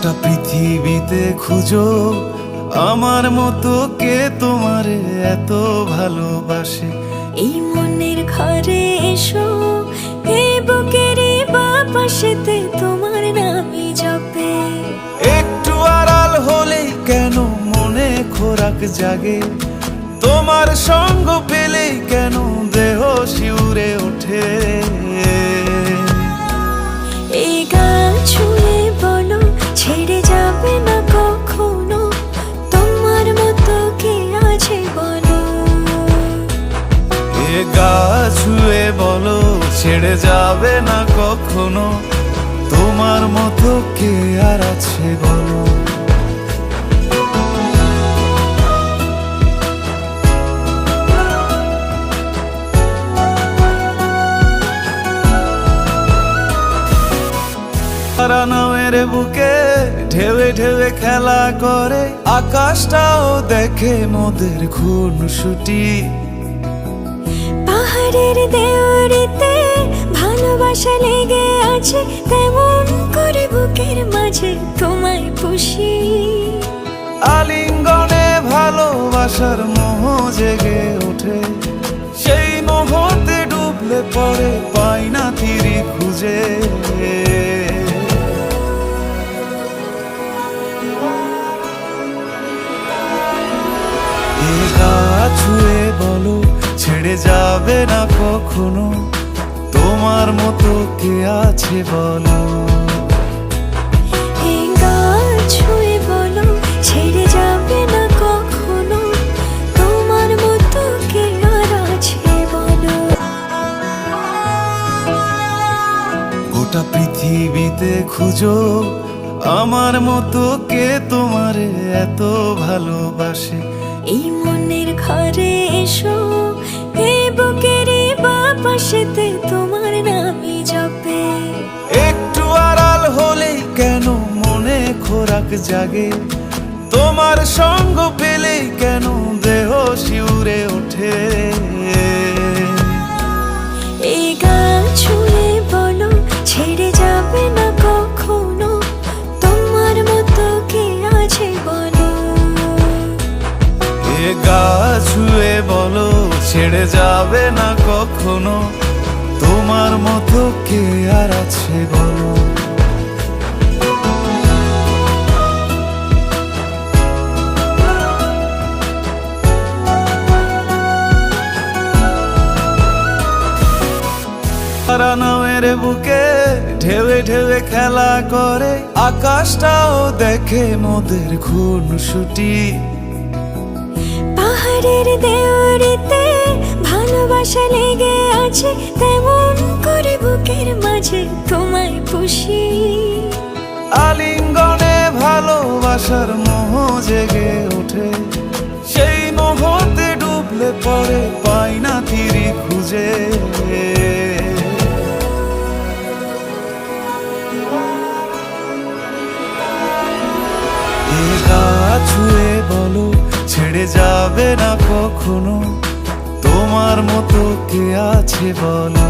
গোটা পৃথিবীতে খুঁজো আমার মতো কে তোমারে এত ভালোবাসে। এই মনের ঘরে এসো, এই বুকের বাপাশেতে তোমার নামই জপে। একটু আড়াল হলেই কেন মনে খোরাক জাগে, তোমার সঙ্গ পেলেই কেন দেহ শিউরে ওঠে। এই গান ছুঁয়ে বলো ছেড়ে যাবে না কখনো, তোমার মতো কে আছে বলো। এ গা ছুঁয়ে বলো ছেড়ে যাবে না কখনো, তোমার মতো কে আর আছে বলো। নামের বুকে ঢেউে ঢেউে খেলা করে, আকাশটাও দেখে মোদের খুনসুটি। পাহাড়ের দেওয়ারিতে ভালোবাসা লেগে আছে, তেমন করে বুকের মাঝে তোমায় পুষি। আলিঙ্গনে ভালোবাসার মোহ জেগে ওঠে, সেই মোহতে ডুবলে পরে পাই না তীরে খুঁজে। ছুঁয়ে বলো ছেড়ে যাবে না কখনো, তোমার মতো কে আছে বলো। ছুঁয়ে বলো ছেড়ে যাবে না কখনো, তোমার মতো কে আর আছে বলো। গোটা পৃথিবীতে খুঁজো আমার মতো কে তোমারে এত ভালোবাসে। এই মনের ঘরে এসো, এই বুকের বাপাশেতে তোমার নামই জপে। একটু আড়াল হলেই কেন মনে খোরাক জাগে, তোমার সঙ্গ পেলেই কেন দেহ শিউরে ওঠে। এই গান ছুঁয়ে বলো ছেড়ে যাবে না কখনো, তোমার মতো কে আছে বলো। এ গা ছুঁয়ে বলো ছেড়ে যাবে না কখনো, তোমার মতো কে আর আছে বলো। নামের বুকে ঢেউে ঢেউে খেলা করে, আকাশটাও দেখে মোদের খুনসুটি। পাহাড়ের দেওয়ারিতে ভালোবাসা লেগে আছে, তেমন করে বুকের মাঝে তোমায় পুষি। আলিঙ্গনে ভালোবাসার মোহ জেগে ওঠে, সেই মোহতে ডুবলে পরে পাই না তীরে খুঁজে। ছুঁয়ে বলো ছেড়ে যাবে না কখনো, তোমার মতো কে আছে বলো।